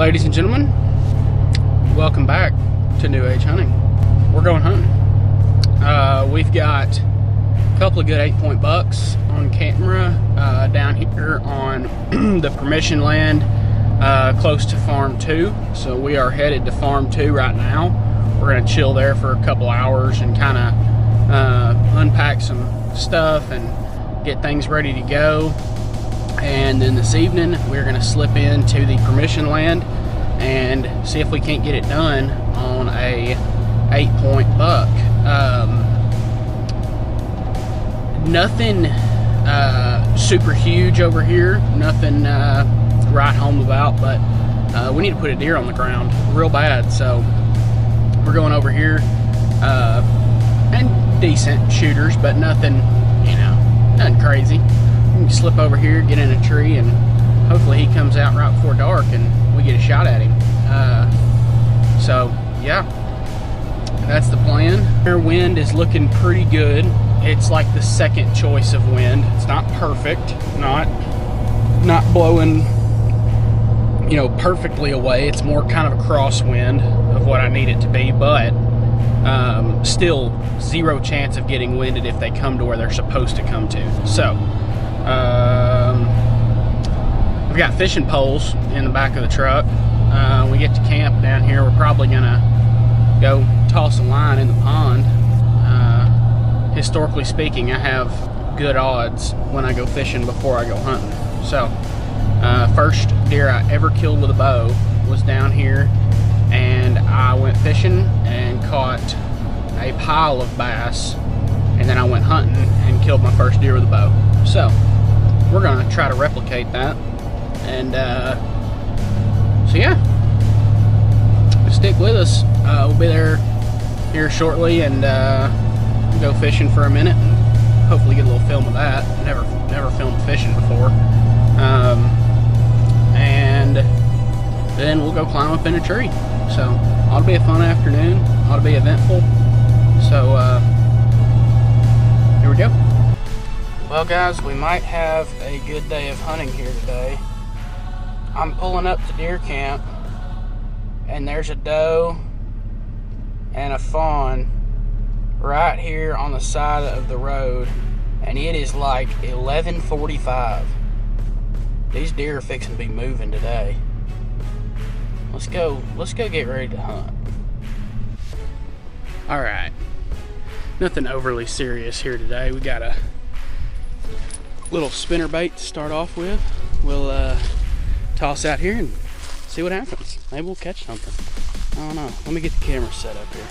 Ladies and gentlemen, welcome back to New Age Hunting. We're going hunting. We've got a couple of good 8-point bucks on camera down here on the permission land close to Farm 2. So we are headed to Farm 2 right now. We're going to chill there for a couple hours and kind of unpack some stuff and get things ready to go. And then this evening we're going to slip into the permission land and see if we can't get it done on a 8-point buck. Nothing super huge over here, nothing right home about, but we need to put a deer on the ground real bad, so we're going over here. And decent shooters, but nothing, you know, nothing crazy. We can slip over here, get in a tree, and hopefully he comes out right before dark and we get a shot at him. So yeah, that's the plan. Our wind is looking pretty good. It's like the second choice of wind. It's not perfect, not blowing, you know, perfectly away. It's more kind of a crosswind of what I need it to be, but still zero chance of getting winded if they come to where they're supposed to come to. So we've got fishing poles in the back of the truck. We get to camp down here, we're probably gonna go toss a line in the pond. Historically speaking, I have good odds when I go fishing before I go hunting. So first deer I ever killed with a bow was down here, and I went fishing and caught a pile of bass, and then I went hunting and killed my first deer with a bow. So we're gonna try to replicate that, and so yeah, stick with us. We'll be there here shortly, and go fishing for a minute and hopefully get a little film of that. Never filmed fishing before. And then we'll go climb up in a tree. So ought to be a fun afternoon, ought to be eventful. So here we go. Well guys, we might have a good day of hunting here today. I'm pulling up to deer camp, and there's a doe and a fawn right here on the side of the road, and it is like 11:45. These deer are fixing to be moving today. Let's go get ready to hunt. All right, nothing overly serious here today. We got a little spinner bait to start off with. We'll toss out here and see what happens. Maybe we'll catch something. I don't know. Let me get the camera set up here.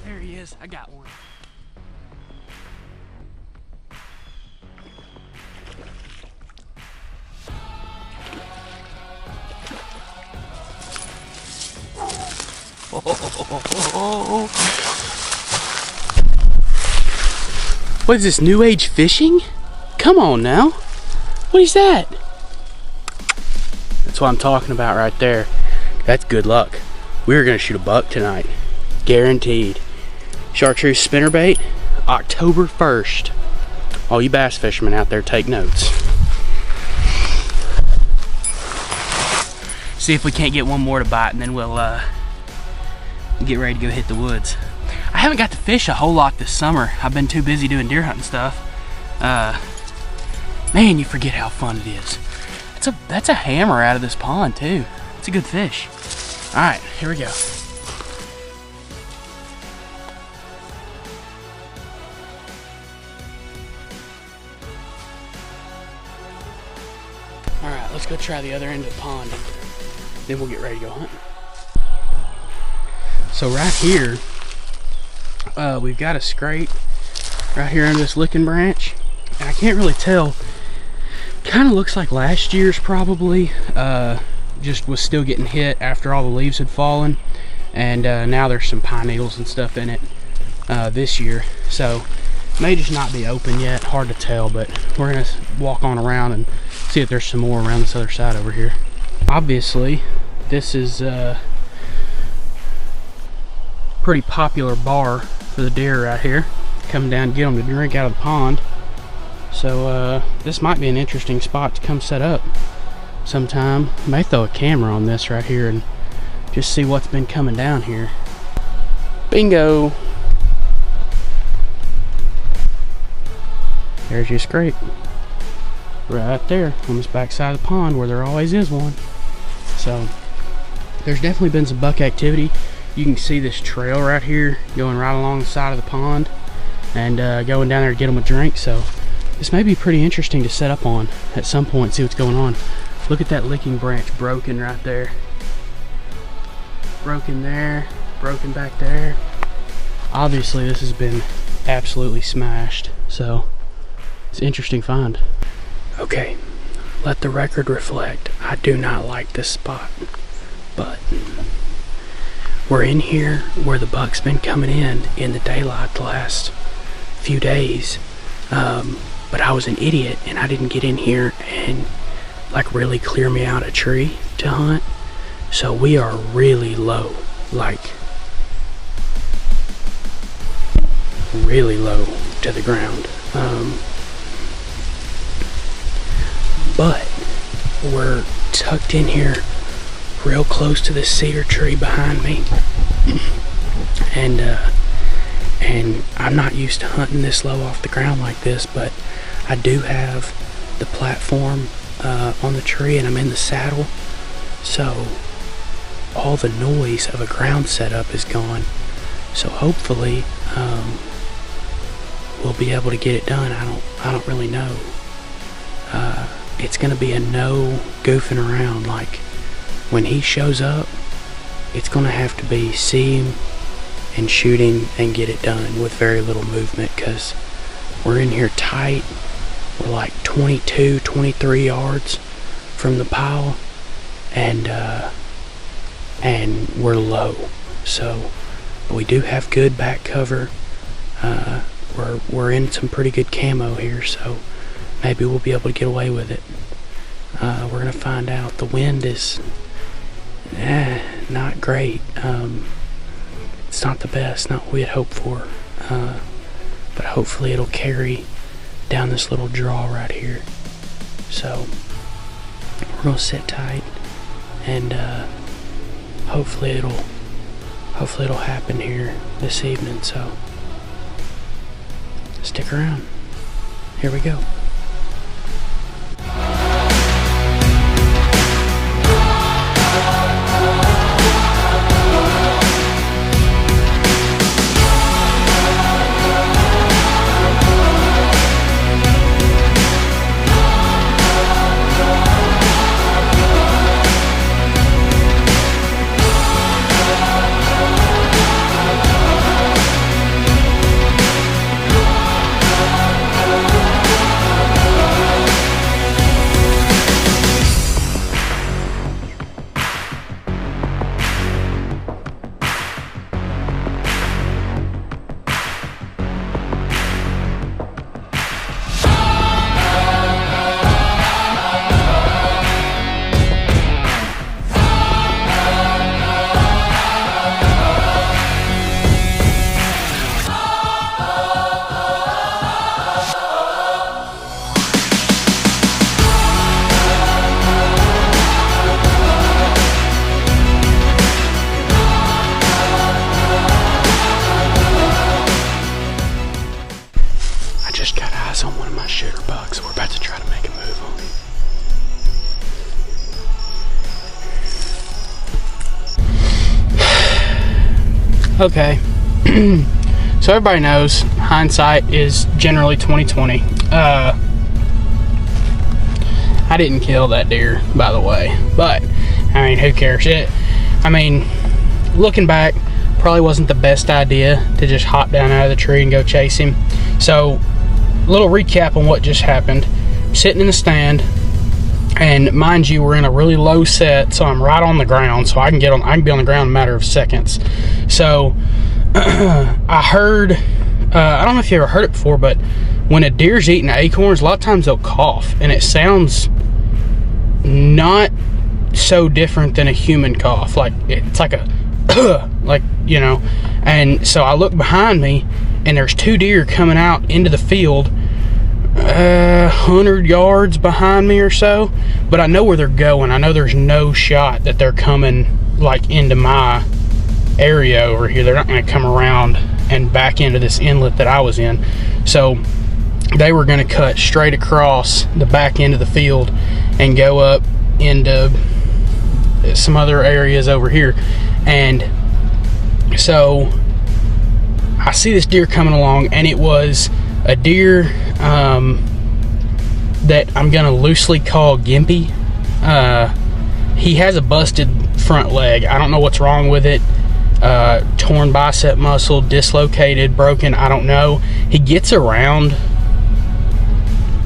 There he is. I got one. What is this, New Age fishing? Come on now. What is that? That's what I'm talking about right there. That's good luck. We're gonna shoot a buck tonight. Guaranteed. Chartreuse spinnerbait, October 1st. All you bass fishermen out there, take notes. See if we can't get one more to bite, and then we'll get ready to go hit the woods. I haven't got to fish a whole lot this summer. I've been too busy doing deer hunting stuff. Man, you forget how fun it is. That's a hammer out of this pond too. It's a good fish. All right, here we go. All right, let's go try the other end of the pond. Then we'll get ready to go hunting. So right here, we've got a scrape right here under this licking branch. And I can't really tell. Kind of looks like last year's probably. Just was still getting hit after all the leaves had fallen. And now there's some pine needles and stuff in it this year. So may just not be open yet, hard to tell, but we're gonna walk on around and see if there's some more around this other side over here. Obviously, this is a pretty popular bar for the deer right here. Come down and get them to drink out of the pond. So this might be an interesting spot to come set up sometime. May throw a camera on this right here and just see what's been coming down here. Bingo! There's your scrape. Right there on this back side of the pond where there always is one. So there's definitely been some buck activity. You can see this trail right here going right along the side of the pond and going down there to get them a drink. So this may be pretty interesting to set up on at some point, see what's going on. Look at that licking branch broken right there. Broken there, broken back there. Obviously this has been absolutely smashed. So it's an interesting find. Okay, let the record reflect. I do not like this spot, but we're in here where the buck's been coming in the daylight the last few days. But I was an idiot and I didn't get in here and like really clear me out a tree to hunt. So we are really low, like really low to the ground. But we're tucked in here real close to this cedar tree behind me. And I'm not used to hunting this low off the ground like this, but I do have the platform on the tree and I'm in the saddle. So all the noise of a ground setup is gone. So hopefully we'll be able to get it done. I don't really know. It's gonna be a no goofing around. Like when he shows up, it's gonna have to be see him and shoot him and get it done with very little movement, because we're in here tight. We're like 22, 23 yards from the pile, and we're low. So we do have good back cover. We're in some pretty good camo here, so maybe we'll be able to get away with it. We're gonna find out. The wind is not great. It's not the best, not what we had hoped for. But hopefully it'll carry down this little draw right here. So we're gonna sit tight and hopefully it'll happen here this evening. So stick around. Here we go. On one of my shooter bucks. We're about to try to make a move on him. Okay. So everybody knows hindsight is generally 20/20. I I didn't kill that deer, by the way, but I mean, who cares? I mean, looking back, probably wasn't the best idea to just hop down out of the tree and go chase him. So, a little recap on what just happened. I'm sitting in the stand, and mind you, we're in a really low set, so I'm right on the ground, so I can be on the ground in a matter of seconds. So I heard, I don't know if you ever heard it before, but when a deer's eating acorns, a lot of times they'll cough, and it sounds not so different than a human cough. Like, it's like a like, you know. And so I look behind me, and there's 2 deer coming out into the field, 100 yards behind me or so, but I know where they're going. I know there's no shot that they're coming like into my area over here. They're not going to come around and back into this inlet that I was in. So they were going to cut straight across the back end of the field and go up into some other areas over here. And so I see this deer coming along, and it was a deer that I'm gonna loosely call gimpy. He has a busted front leg. I don't know what's wrong with it. Torn bicep muscle, dislocated, broken, I don't know. He gets around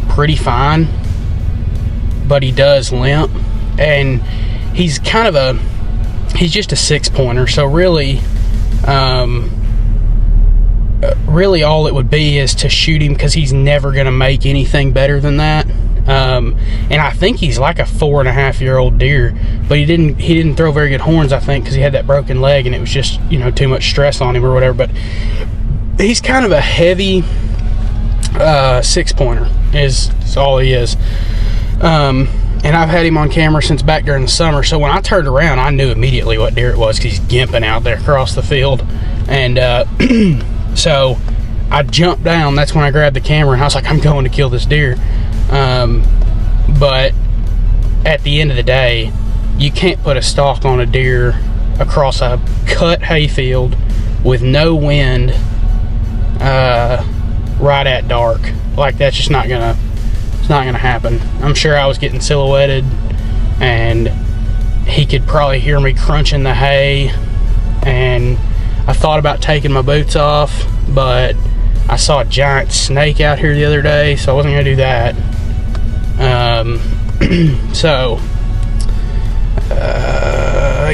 pretty fine, but he does limp, and he's kind of he's just a 6-pointer, so really really all it would be is to shoot him, because he's never going to make anything better than that. And I think he's like a 4.5-year-old deer, but he didn't throw very good horns, I think, because he had that broken leg, and it was just, you know, too much stress on him or whatever. But he's kind of a heavy 6-pointer is all he is. And I've had him on camera since back during the summer, so when I turned around, I knew immediately what deer it was, because he's gimping out there across the field. And so I jumped down. That's when I grabbed the camera, and I was like, I'm going to kill this deer. But at the end of the day, you can't put a stalk on a deer across a cut hayfield with no wind right at dark. Like, that's just not gonna, it's not gonna happen. I'm sure I was getting silhouetted, and he could probably hear me crunching the hay, and I thought about taking my boots off, but I saw a giant snake out here the other day, so I wasn't gonna do that.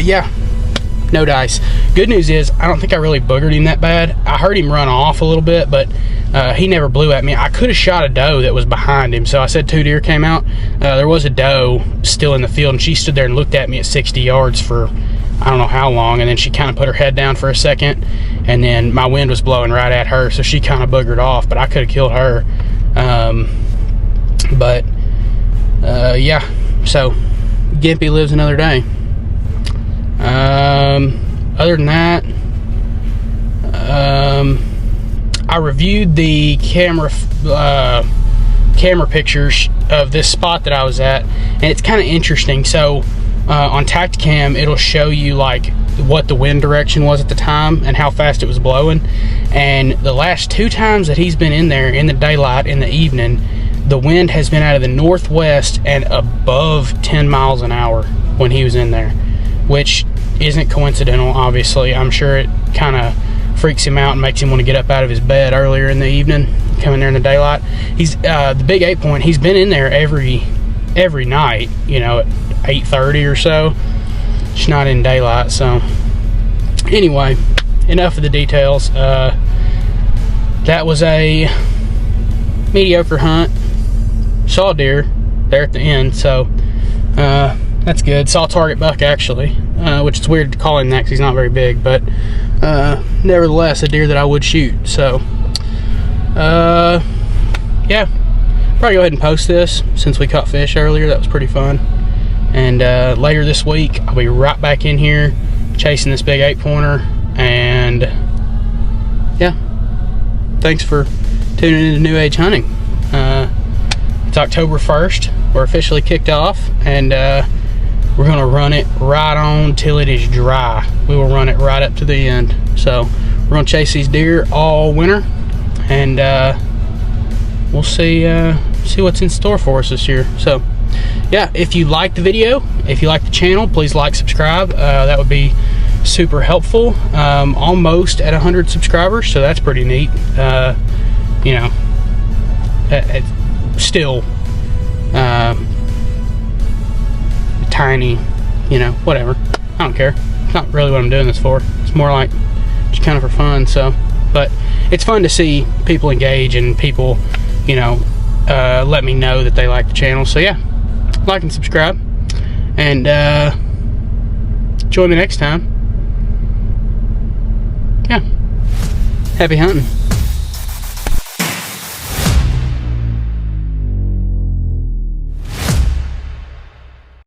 Yeah, no dice. Good news is, I don't think I really boogered him that bad. I heard him run off a little bit, but he never blew at me. I could have shot a doe that was behind him. So I said 2 deer came out. There was a doe still in the field, and she stood there and looked at me at 60 yards for I don't know how long, and then she kind of put her head down for a second, and then my wind was blowing right at her, so she kind of boogered off, but I could have killed her. Yeah, so Gimpy lives another day. Other than that, I reviewed the camera pictures of this spot that I was at, and it's kind of interesting. So on Tactacam, it'll show you like what the wind direction was at the time and how fast it was blowing. And the last 2 times that he's been in there in the daylight in the evening, the wind has been out of the northwest and above 10 miles an hour when he was in there, which isn't coincidental, obviously. I'm sure it kind of freaks him out and makes him want to get up out of his bed earlier in the evening, come in there in the daylight. He's the big 8-point, he's been in there every night, you know, at 8:30 or so. It's not in daylight. So anyway, enough of the details. That was a mediocre hunt. Saw a deer there at the end, so that's good. Saw a target buck, actually, which is weird to call him that because he's not very big, but nevertheless a deer that I would shoot. So yeah, probably go ahead and post this since we caught fish earlier. That was pretty fun. And later this week I'll be right back in here chasing this big 8-pointer. And yeah, thanks for tuning into New Age Hunting. It's October 1st. We're officially kicked off, and we're gonna run it right on till it is dry. We will run it right up to the end. So we're gonna chase these deer all winter, and we'll see what's in store for us this year. So yeah, if you like the video, if you like the channel, please like, subscribe. That would be super helpful. Almost at 100 subscribers, so that's pretty neat. You know, it's still tiny, you know, whatever. I don't care. It's not really what I'm doing this for. It's more like just kind of for fun. So, but it's fun to see people engage and people, you know, let me know that they like the channel. So yeah, like and subscribe, and join me next time. Yeah, happy hunting.